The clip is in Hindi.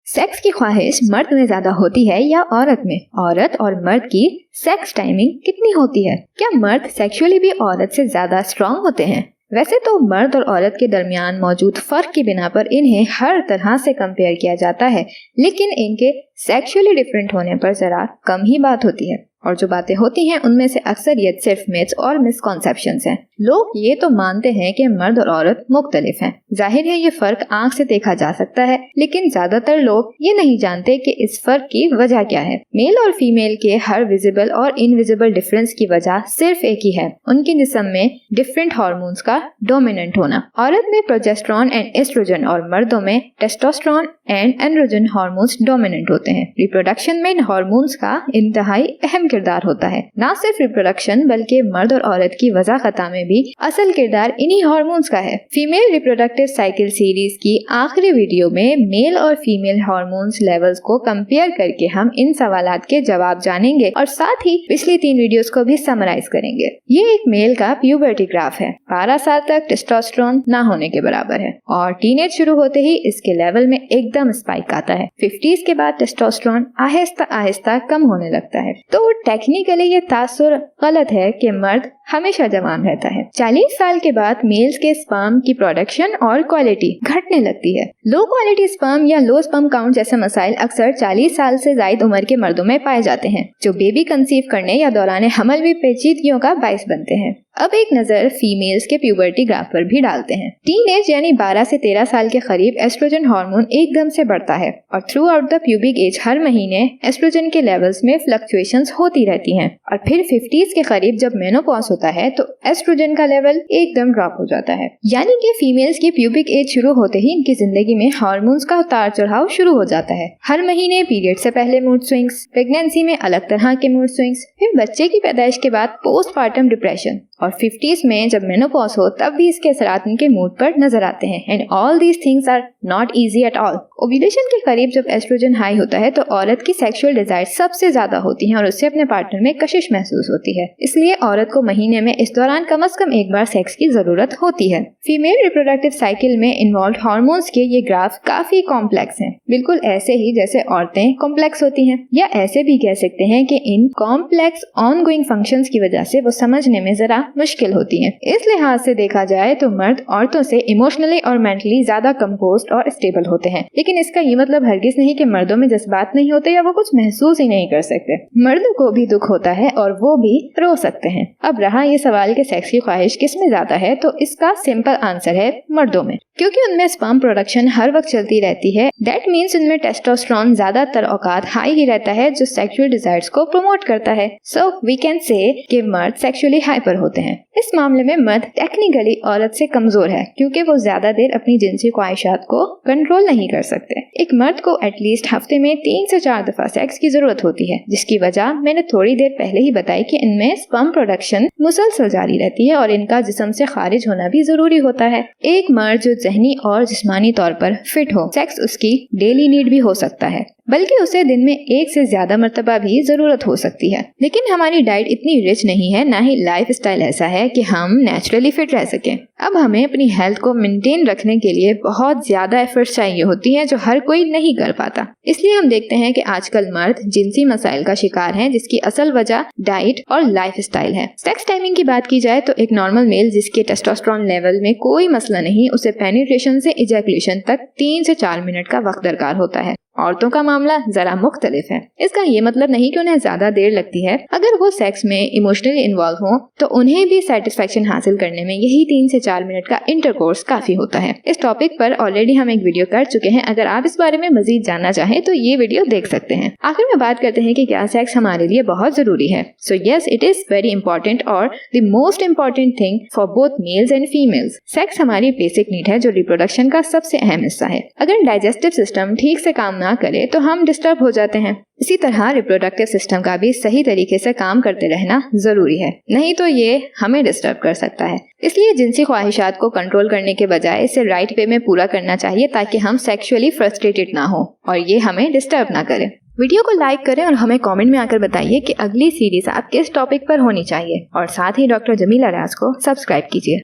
सेक्स की ख्वाहिश मर्द में ज्यादा होती है या औरत में? औरत और मर्द की सेक्स टाइमिंग कितनी होती है? क्या मर्द सेक्सुअली भी औरत से ज्यादा स्ट्रांग होते हैं? वैसे तो मर्द और औरत के दरमियान मौजूद फर्क की बिना पर इन्हें हर तरह से कंपेयर किया जाता है, लेकिन इनके सेक्सुअली डिफरेंट होने पर जरा कम ही बात होती है। और जो बातें होती हैं उनमें से अक्सरियत सिर्फ मिथ्स और मिसकॉन्सेप्शंस हैं। लोग ये तो मानते हैं कि मर्द और औरत मुख्तलिफ हैं। जाहिर है ये फर्क आंख से देखा जा सकता है, लेकिन ज्यादातर लोग ये नहीं जानते कि इस फर्क की वजह क्या है। मेल और फीमेल के हर विजिबल और इनविजिबल डिफरेंस की वजह सिर्फ एक ही है, उनके जिस्म में डिफरेंट हार्मोन्स का डोमिनेंट होना। औरत में प्रोजेस्टेरॉन एंड एस्ट्रोजन और मर्दों में testosterone and androgen hormones dominant होते हैं। रिप्रोडक्शन में इन हार्मोन्स का इंतहाई अहम किरदार होता है। न सिर्फ रिप्रोडक्शन बल्कि मर्द और औरत की वज़ाक़त में भी असल किरदार इन्हीं हार्मोन्स का है। फीमेल रिप्रोडक्टिव साइकिल सीरीज की आखिरी वीडियो में मेल और फीमेल हार्मोन्स लेवल्स को कंपेयर करके हम इन सवालात के जवाब जानेंगे और साथ ही पिछली 3 वीडियोस को भी समराइज करेंगे। ये एक मेल का प्यूबर्टी ग्राफ है। 12 साल तक टेस्टोस्टेरोन ना होने के बराबर है और टीनेज शुरू होते ही इसके लेवल में एकदम स्पाइक आता है। 50s के बाद टेस्टोस्टेरोन आहिस्ता आहिस्ता कम होने लगता है। तो टेक्निकली ये तासुर गलत है कि मर्द हमेशा जवान रहता है। 40 साल के बाद मेल्स के स्पर्म की प्रोडक्शन और क्वालिटी घटने लगती है। लो क्वालिटी स्पर्म या लो स्पर्म काउंट जैसे मसाइल अक्सर 40 साल से ज्यादा उम्र के मर्दों में पाए जाते हैं, जो बेबी कंसीव करने या दौरान हमल भी पेचीदगियों का बाइस बनते हैं। अब एक नजर फीमेल्स के प्यूबर्टी ग्राफ पर भी डालते हैं। टीनेज यानी 12 से 13 साल के करीब एस्ट्रोजन हार्मोन एकदम से बढ़ता है और throughout the pubic age हर महीने एस्ट्रोजन के लेवल्स में फ्लक्चुएशंस होती रहती हैं और फिर 50s के करीब जब मेनोपॉज होता है तो एस्ट्रोजन का लेवल एकदम ड्रॉप हो जाता है। यानी कि फीमेल्स की प्यूबिक एज शुरू होते ही इनकी जिंदगी में हार्मोन्स का उतार चढ़ाव शुरू हो जाता है। हर महीने पीरियड से पहले मूड स्विंग्स, प्रेगनेंसी में अलग तरह के मूड स्विंग्स, फिर बच्चे की पैदाइश के बाद पोस्टपार्टम डिप्रेशन और 50s में जब मेनोपॉज हो तब भी इसके असरात उनके मूड पर नजर आते हैं। And all these things are not easy at all. Ovulation के करीब जब एस्ट्रोजन हाई होता है तो औरत की सेक्सुअल डिजायर सबसे ज्यादा होती है और उससे अपने पार्टनर में कशिश महसूस होती है। इसलिए औरत को महीने में इस दौरान कम से कम एक बार सेक्स की जरूरत होती है। फीमेल रिप्रोडक्टिव साइकिल में इन्वॉल्व हार्मोन्स के ये ग्राफ काफी कॉम्प्लेक्स हैं, बिल्कुल ऐसे ही जैसे औरतें कॉम्प्लेक्स होती हैं। या ऐसे भी कह सकते हैं कि इन कॉम्प्लेक्स ऑनगोइंग फंक्शंस की वजह से वो समझने में जरा मुश्किल होती है। इस लिहाज से देखा जाए तो मर्द औरतों से इमोशनली और मेंटली ज्यादा कंपोज्ड और स्टेबल होते हैं, लेकिन इसका ये मतलब हरगिज नहीं कि मर्दों में जज्बात नहीं होते या वो कुछ महसूस ही नहीं कर सकते। मर्दों को भी दुख होता है और वो भी रो सकते हैं। अब रहा ये सवाल कि सेक्स की ख्वाहिश किस में ज्यादा है, तो इसका सिंपल आंसर है मर्दों में, क्योंकि उनमें स्पर्म प्रोडक्शन हर वक्त चलती रहती है। दैट मीन्स उनमें टेस्टोस्टेरोन ज्यादातर औकात हाई ही रहता है, जो सेक्सुअल डिजायर्स को प्रमोट करता है। सो वी कैन से कि मर्द सेक्सुअली हाइपर होते हैं। इस मामले में मर्द टेक्निकली औरत से कमजोर है, क्योंकि वो ज्यादा देर अपनी जिनसी ख्वाहिशात को कंट्रोल नहीं कर सकते। एक मर्द को एटलीस्ट हफ्ते में 3 से 4 दफा सेक्स की जरूरत होती है, जिसकी वजह मैंने थोड़ी देर पहले ही बताई कि इनमें स्पर्म प्रोडक्शन मुसलसल जारी रहती है और इनका जिस्म से खारिज होना भी जरूरी होता है। एक मर्द जो ज़हनी और जिस्मानी तौर पर फिट हो, सेक्स उसकी डेली नीड भी हो सकता है, बल्कि उसे दिन में 1 से ज्यादा मर्तबा भी जरूरत हो सकती है। लेकिन हमारी डाइट इतनी रिच नहीं है, ना ही लाइफ स्टाइल ऐसा है कि हम नेचुरली फिट रह सकें। अब हमें अपनी हेल्थ को मेंटेन रखने के लिए बहुत ज्यादा एफर्ट्स चाहिए होती हैं, जो हर कोई नहीं कर पाता। इसलिए हम देखते हैं कि आजकल मर्द जिनसी मसाइल का शिकार हैं, जिसकी असल वजह डाइट और लाइफ स्टाइल है। सेक्स टाइमिंग की बात की जाए तो एक नॉर्मल मेल जिसके टेस्टोस्टेरोन लेवल में कोई मसला नहीं, उसे पेनिट्रेशन से इजैकुलेशन तक 3 से 4 मिनट का वक्त दरकार होता है। औरतों का मामला जरा मुख्तलिफ है। इसका ये मतलब नहीं कि उन्हें ज्यादा देर लगती है। अगर वो सेक्स में इमोशनली इन्वॉल्व हो तो उन्हें भी सेटिस्फेक्शन हासिल करने में यही 3 से 4 मिनट का इंटरकोर्स काफी होता है। इस टॉपिक पर ऑलरेडी हम एक वीडियो कर चुके हैं। अगर आप इस बारे में मजीद जानना चाहें तो ये वीडियो देख सकते हैं। आखिर में बात करते हैं कि क्या सेक्स हमारे लिए बहुत जरूरी है। So yes, it is very important और the most important thing for both males and females. Sex हमारी बेसिक नीड है, जो रिप्रोडक्शन का सबसे अहम हिस्सा है। अगर डाइजेस्टिव सिस्टम ठीक से काम ना करे तो हम डिस्टर्ब हो जाते हैं। इसी तरह रिप्रोडक्टिव सिस्टम का भी सही तरीके से काम करते रहना जरूरी है, नहीं तो ये हमें डिस्टर्ब कर सकता है। इसलिए जिनसी ख्वाहिशात को कंट्रोल करने के बजाय इसे राइट वे में पूरा करना चाहिए, ताकि हम सेक्सुअली फ्रस्ट्रेटेड ना हो और ये हमें डिस्टर्ब ना करे। वीडियो को लाइक करें और हमें कमेंट में आकर बताइए कि अगली सीरीज आप किस टॉपिक पर होनी चाहिए, और साथ ही डॉक्टर जमीला रियाज को सब्सक्राइब कीजिए।